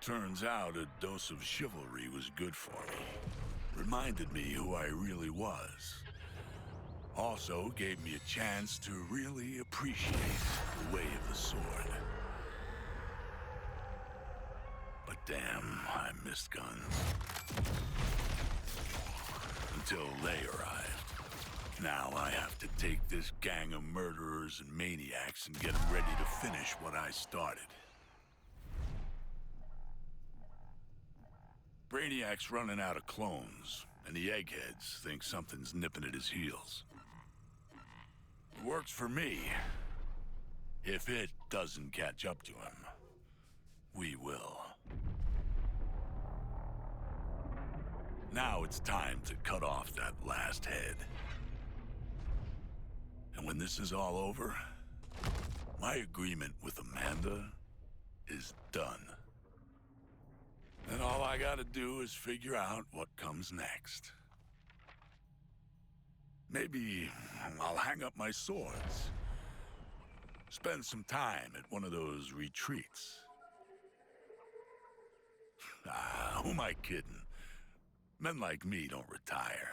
Turns out a dose of chivalry was good for me. Reminded me who I really was. Also gave me a chance to really appreciate the way of the sword. But damn, I missed guns. Until they arrived. Now I have to take this gang of murderers and maniacs and get them ready to finish what I started. Brainiac's running out of clones, and the eggheads think something's nipping at his heels. It works for me. If it doesn't catch up to him, we will. Now it's time to cut off that last head. And when this is all over, my agreement with Amanda is done. And all I gotta do is figure out what comes next. Maybe I'll hang up my swords. Spend some time at one of those retreats. Who am I kidding? Men like me don't retire.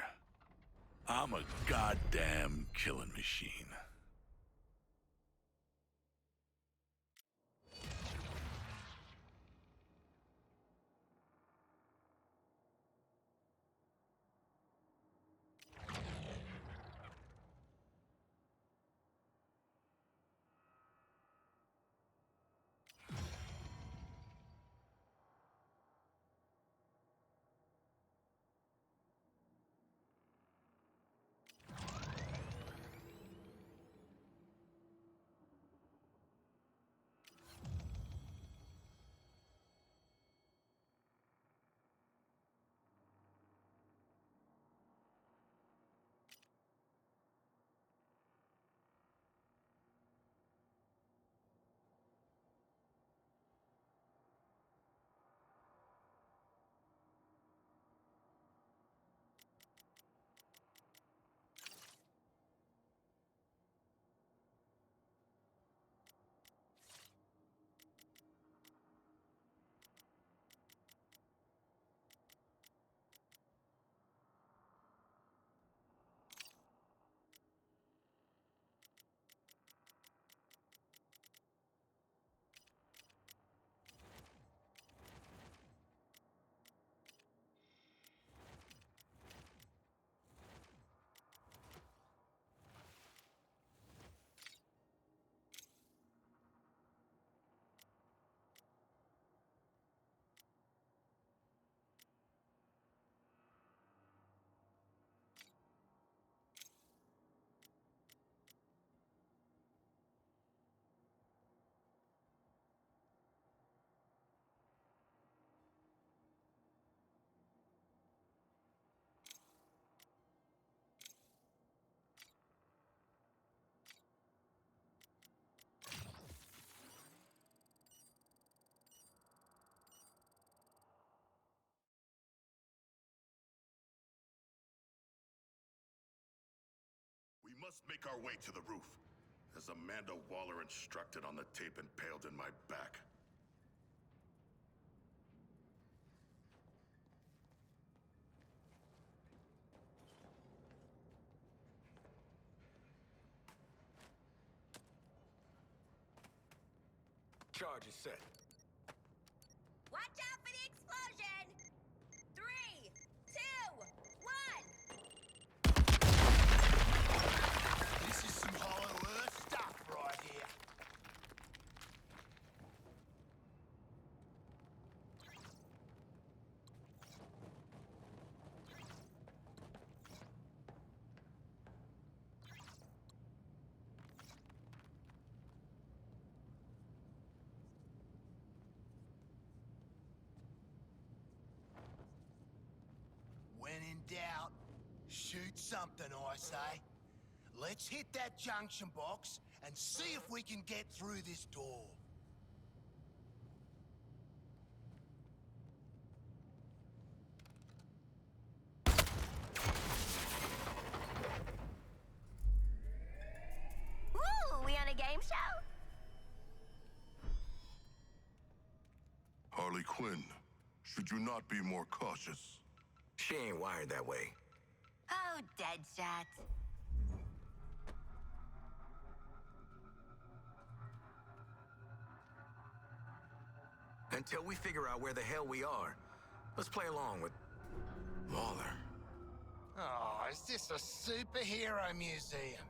I'm a goddamn killing machine. We must make our way to the roof, as Amanda Waller instructed on the tape impaled in my back. Charge is set. Watch out for the explosion! 3, 2, 1! This is some Hollow Earth stuff right here. When in doubt, shoot something, I say. Let's hit that junction box and see if we can get through this door. Ooh, we on a game show? Harley Quinn, should you not be more cautious? She ain't wired that way. Oh, Deadshot. Until we figure out where the hell we are, let's play along with Waller. Oh, is this a superhero museum?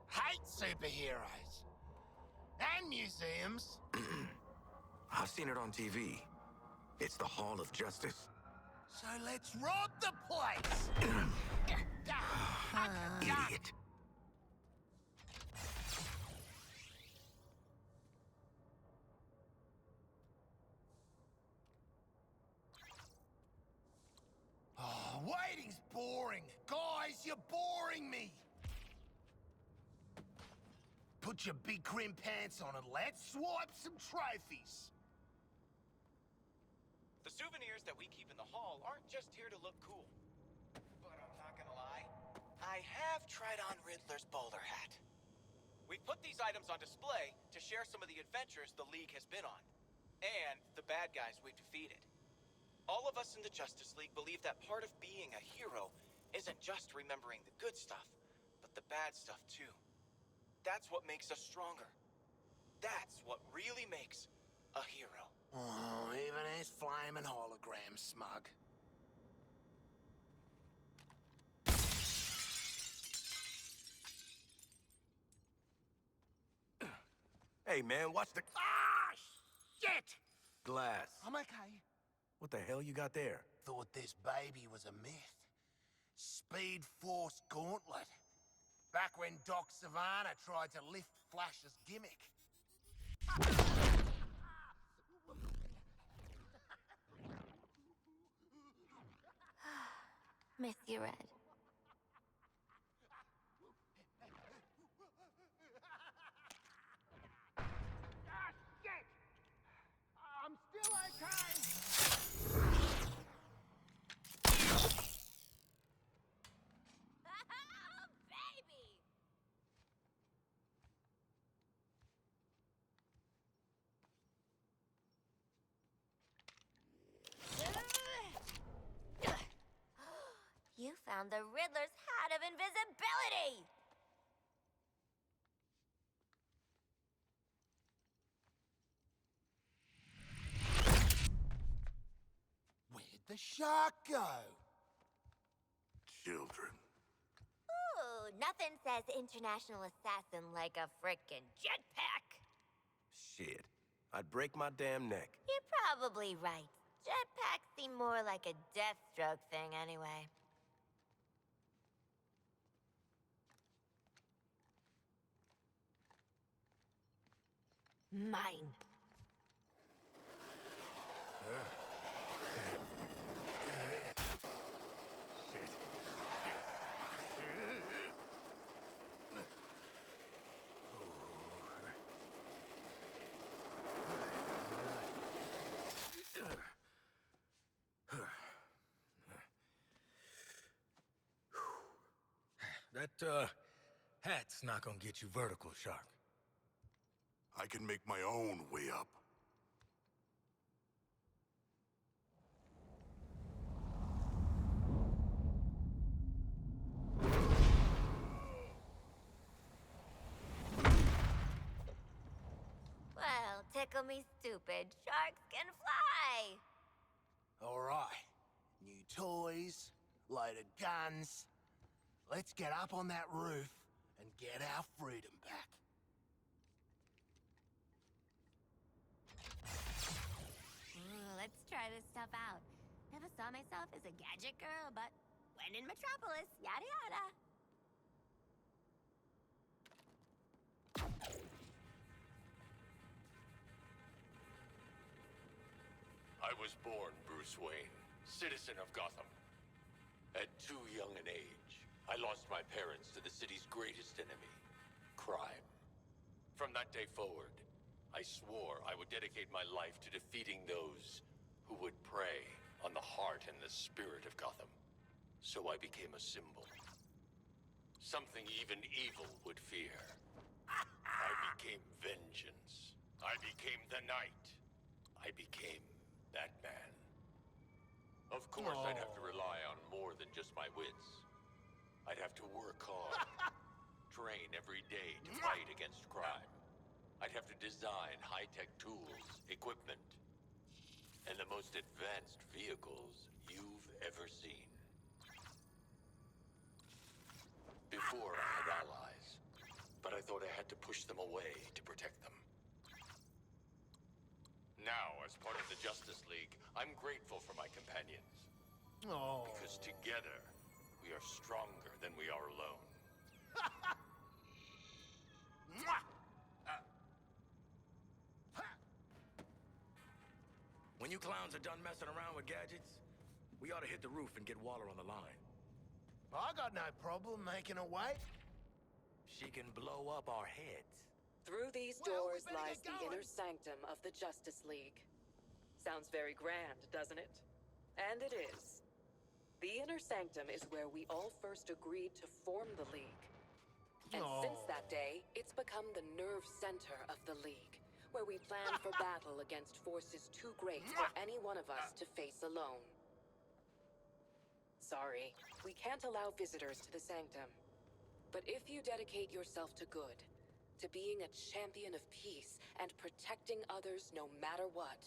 Hate superheroes. And museums. I've seen it on TV. It's the Hall of Justice. So let's rob the place! Idiot. Oh, waiting's boring. Guys, you're boring me. Put your big grim pants on and let's swipe some trophies. The souvenirs that we keep in the hall aren't just here to look cool. But I'm not gonna lie, I have tried on Riddler's bowler hat. We've put these items on display to share some of the adventures the League has been on, and the bad guys we've defeated. All of us in the Justice League believe that part of being a hero isn't just remembering the good stuff, but the bad stuff too. That's what makes us stronger. That's what really makes a hero. Oh, even his flaming hologram smug. Hey, man, watch the Ah, shit! glass. I'm okay. What the hell you got there? Thought this baby was a myth. Speed Force Gauntlet. Back when Doc Savannah tried to lift Flash's gimmick. Miss you, Red. Ah, shit! I'm still okay! Oh, baby! You found the Riddler's hat of invisibility! Where'd the shark go? Children. Ooh, nothing says international assassin like a frickin' jetpack. Shit. I'd break my damn neck. You're probably right. Jetpacks seem more like a Deathstroke thing anyway. Mine. That, hat's not gonna get you vertical, Shark. I can make my own way up. Well, tickle me stupid. Sharks can fly! All right. New toys, load of guns. Let's get up on that roof and get our freedom back. Ooh, let's try this stuff out. Never saw myself as a gadget girl, but when in Metropolis, yada yada. I was born Bruce Wayne, citizen of Gotham. At too young an age, I lost my parents to the city's greatest enemy, crime. From that day forward, I swore I would dedicate my life to defeating those who would prey on the heart and the spirit of Gotham. So I became a symbol. Something even evil would fear. I became vengeance. I became the night. I became That man. Of course, I'd have to rely on more than just my wits. I'd have to work hard, train every day to fight against crime. I'd have to design high-tech tools, equipment, and the most advanced vehicles you've ever seen. Before I had allies, but I thought I had to push them away to protect them. Now, as part of the Justice League, I'm grateful for my companions. Because together, we are stronger than we are alone. When you clowns are done messing around with gadgets, we ought to hit the roof and get Waller on the line. I got no problem making a wait. She can blow up our heads. Through these Well, we doors better lies get the going. inner sanctum of the Justice League. Sounds very grand, doesn't it? And it is. The inner sanctum is where we all first agreed to form the League. And since that day, it's become the nerve center of the League, where we plan for battle against forces too great for any one of us to face alone. Sorry, we can't allow visitors to the sanctum. But if you dedicate yourself to good, to being a champion of peace and protecting others no matter what,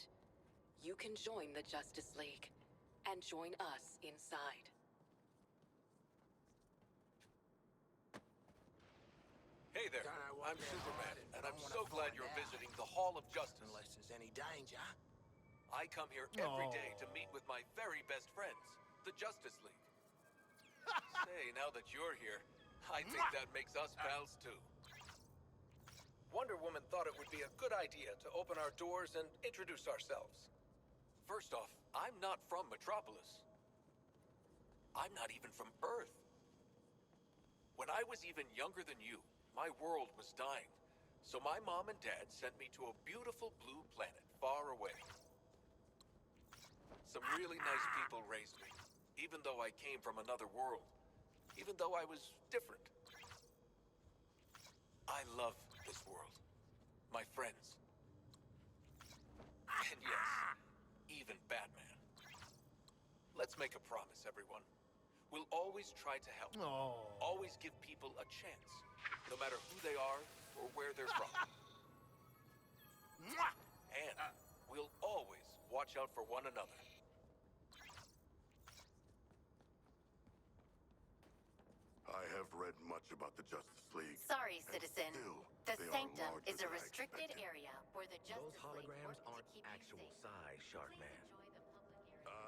you can join the Justice League and join us inside. Hey there, I'm Superman, and I'm so glad you're visiting the Hall of Justice. Unless there's any danger. I come here every day to meet with my very best friends, the Justice League. Say, now that you're here, I think that makes us pals too. Wonder Woman thought it would be a good idea to open our doors and introduce ourselves. First off, I'm not from Metropolis. I'm not even from Earth. When I was even younger than you, my world was dying. So my mom and dad sent me to a beautiful blue planet far away. Some really nice people raised me, even though I came from another world, even though I was different. I love this world, my friends, and yes, even Batman. Let's make a promise, everyone. We'll always try to help. Always give people a chance, no matter who they are or where they're from. And we'll always watch out for one another. I have read much about the Justice League. Sorry, and citizen. still, The they are sanctum larger is a than I restricted expected. area where the Those Justice League holograms works to aren't keep you actual safe. size, Shark Please Man. enjoy the public area.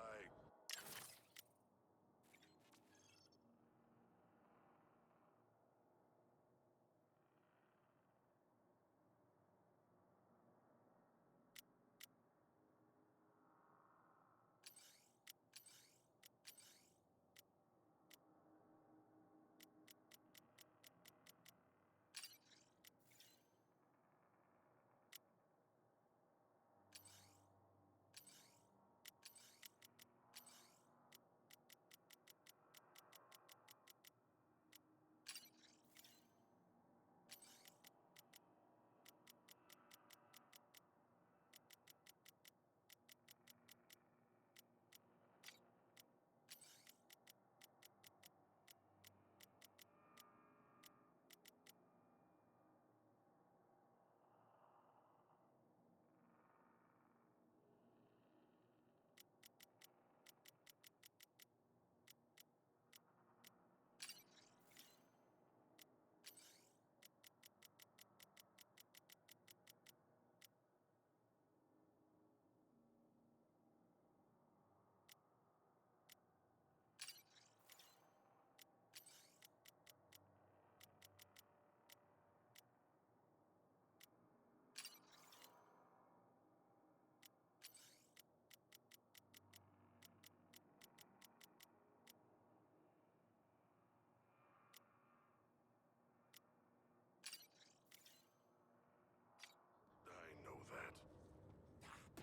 I know that.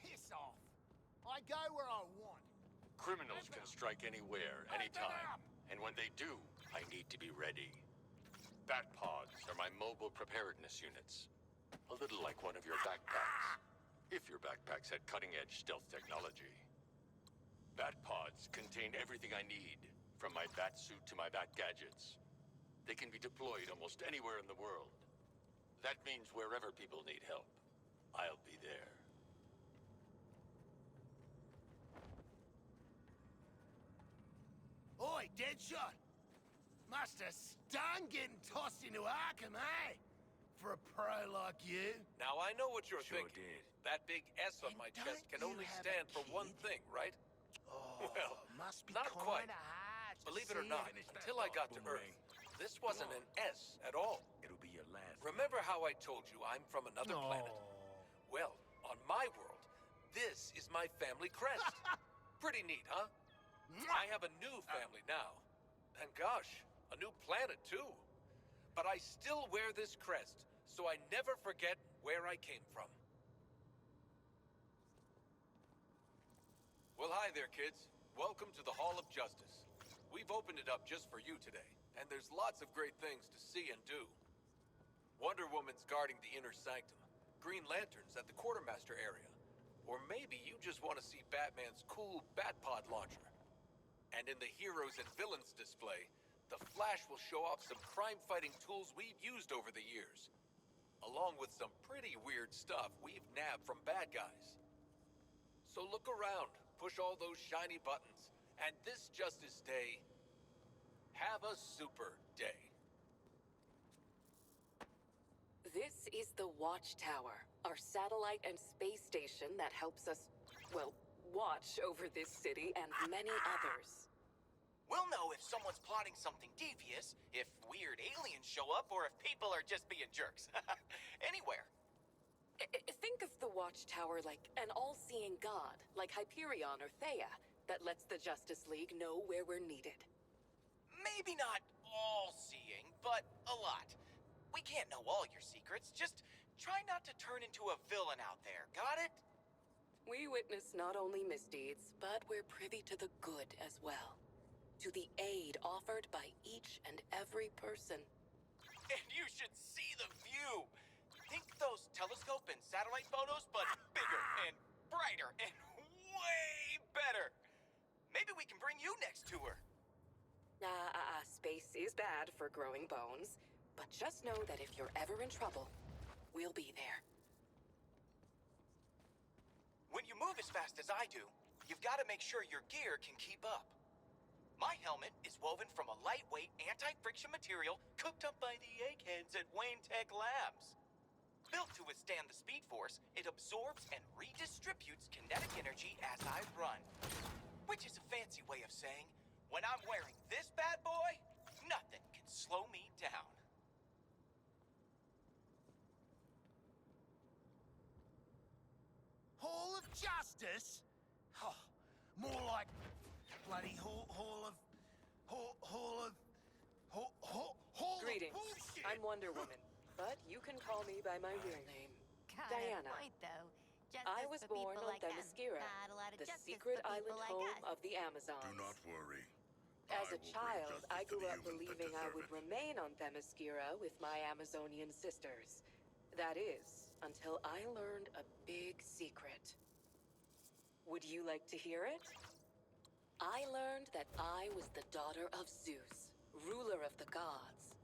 Piss off. I go where I want. Criminals can strike anywhere, anytime. And when they do, I need to be ready. Bat pods are my mobile preparedness units. A little like one of your backpacks. If your backpacks had cutting-edge stealth technology. Bat pods contain everything I need, from my bat suit to my bat gadgets. They can be deployed almost anywhere in the world. That means wherever people need help, I'll be there. Oi, Deadshot! Must have stung getting tossed into Arkham, eh? For a pro like you. Now I know what you're Sure thinking. did. That big S on And my chest can don't you only have stand a for one kid? thing, right? Oh, Well, must be not quite. kinda hard to Believe it or see not, it. until I got to Earth, this wasn't an S at all. It'll be your last. Remember how I told you I'm from another planet? Well, on my world, this is my family crest. Pretty neat, huh? I have a new family now. And gosh, a new planet too. But I still wear this crest, so I never forget where I came from. Well, hi there, kids. Welcome to the Hall of Justice. We've opened it up just for you today, and there's lots of great things to see and do. Wonder Woman's guarding the inner sanctum, Green Lantern's at the quartermaster area, or maybe you just want to see Batman's cool Batpod launcher. And in the Heroes and Villains display, the Flash will show off some crime-fighting tools we've used over the years, along with some pretty weird stuff we've nabbed from bad guys. So look around, push all those shiny buttons, and this Justice Day, have a super day. This is the Watchtower, our satellite and space station that helps us, well, watch over this city and many others. We'll know if someone's plotting something devious, if weird aliens show up, or if people are just being jerks. Anywhere. Think of the Watchtower like an all-seeing god, like Hyperion or Thea, that lets the Justice League know where we're needed. Maybe not all-seeing, but a lot. We can't know all your secrets. Just try not to turn into a villain out there, got it? We witness not only misdeeds, but we're privy to the good as well. To the aid offered by each and every person. And you should see the view. Think those telescope and satellite photos, but bigger and brighter and way better. Maybe we can bring you next tour. Space is bad for growing bones, but just know that if you're ever in trouble, we'll be there. When you move as fast as I do, you've got to make sure your gear can keep up. My helmet is woven from a lightweight, anti-friction material cooked up by the eggheads at Wayne Tech Labs. Built to withstand the speed force, it absorbs and redistributes kinetic energy as I run. Which is a fancy way of saying, when I'm wearing this bad boy, nothing can slow me down. Hall of Justice? Oh, more like bloody Hall of Greetings. bullshit. I'm Wonder Woman, but you can call me by my real name, Got Diana. a point, though. I Justice was for born people on like them. Themyscira, Not a lot of the justice secret for people island like home us. of the Amazons. Do not worry. As I a will bring child, justice I to grew the up humans that believing I deserve would it. remain on Themyscira with my Amazonian sisters. That is, until I learned a big secret. Would you like to hear it? I learned that I was the daughter of Zeus, ruler of the gods.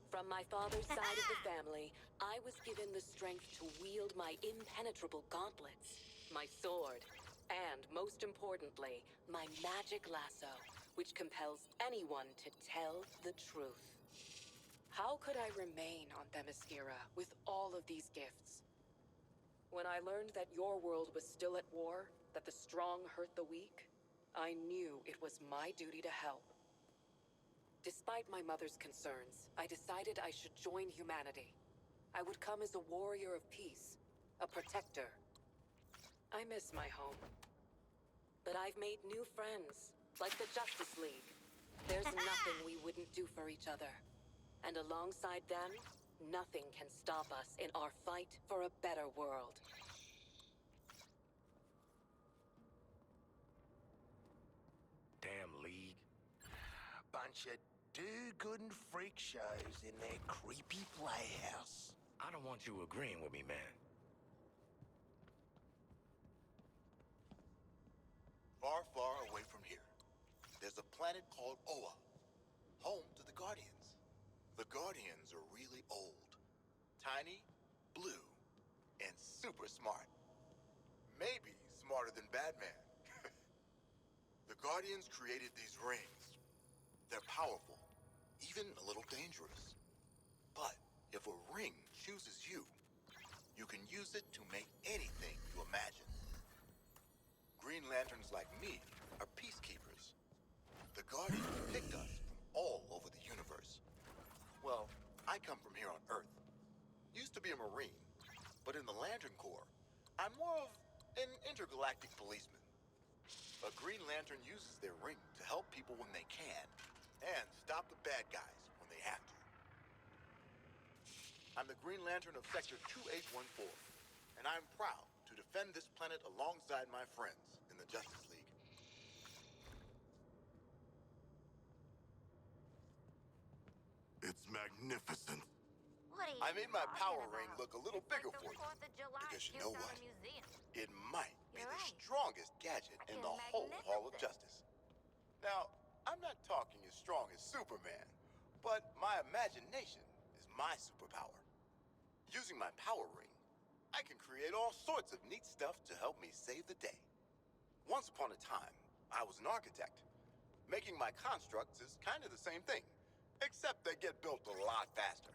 From my father's side of the family, I was given the strength to wield my impenetrable gauntlets, my sword, and most importantly, my magic lasso, which compels anyone to tell the truth. How could I remain on Themyscira with all of these gifts? When I learned that your world was still at war, that the strong hurt the weak, I knew it was my duty to help. Despite my mother's concerns, I decided I should join humanity. I would come as a warrior of peace, a protector. I miss my home. But I've made new friends, like the Justice League. There's nothing we wouldn't do for each other. And alongside them, nothing can stop us in our fight for a better world. Damn League. Bunch of do-good and freak shows in their creepy playhouse. I don't want you agreeing with me, man. planet called Oa, home to the Guardians. The Guardians are really old, tiny, blue, and super smart. Maybe smarter than Batman. The Guardians created these rings. They're powerful, even a little dangerous. But if a ring chooses you, you can use it to make anything you imagine. Green Lanterns like me are peacekeepers. The Guardians picked us from all over the universe. Well, I come from here on Earth. Used to be a Marine, but in the Lantern Corps, I'm more of an intergalactic policeman. A Green Lantern uses their ring to help people when they can, and stop the bad guys when they have to. I'm the Green Lantern of Sector 2814, and I'm proud to defend this planet alongside my friends in the Justice League. It's magnificent. What are you I made my talking power about? ring look a little It's bigger like for the you. 4th of July Because you shoots know out what? a museum. It might be You're the right. strongest gadget in the whole Hall of Magnificent. Justice. Now, I'm not talking as strong as Superman, but my imagination is my superpower. Using my power ring, I can create all sorts of neat stuff to help me save the day. Once upon a time, I was an architect. Making my constructs is kind of the same thing, except they get built a lot faster.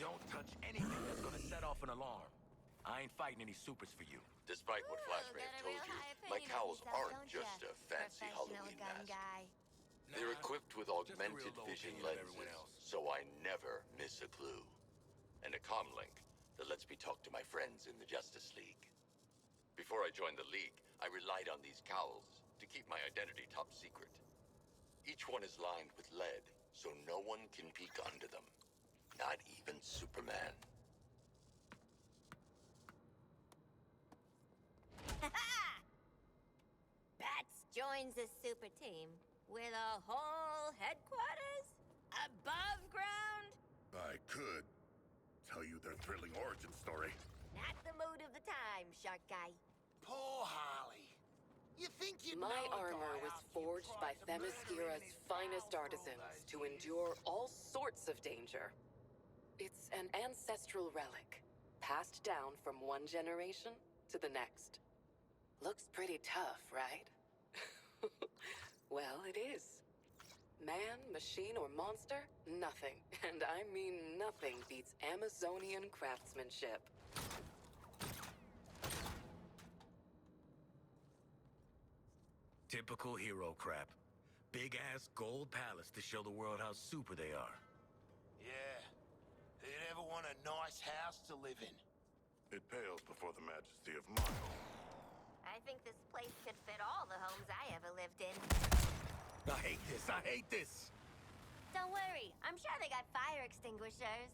Don't touch anything that's gonna set off an alarm. I ain't fighting any supers for you. Despite what Flash may Got have a told real you, high my opinion of cowls yourself, aren't don't just ya? a fancy Professional Halloween gun mask. guy. They're Nah, equipped with just a augmented real low vision opinion of everyone lenses, else. so I never miss a clue. And a comm link that lets me talk to my friends in the Justice League. Before I joined the League, I relied on these cowls to keep my identity top secret. Each one is lined with lead, so no one can peek under them. Not even Superman. Bats joins the super team with a whole headquarters above ground. I could tell you their thrilling origin story. Not the mood of the time, shark guy. Poor Harley. You think you My know a armor guy was after you forged by tried to murder him in Themyscira's his finest house for all artisans those to years? endure all sorts of danger. It's an ancestral relic, passed down from one generation to the next. Looks pretty tough, right? Well, it is. Man, machine, or monster? Nothing, and I mean nothing, beats Amazonian craftsmanship. Typical hero crap. Big-ass gold palace to show the world how super they are. Yeah. Who'd ever want a nice house to live in? It pales before the majesty of Milo. I think this place could fit all the homes I ever lived in. I hate this. I hate this. Don't worry, I'm sure they got fire extinguishers.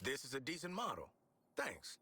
This is a decent model. Thanks.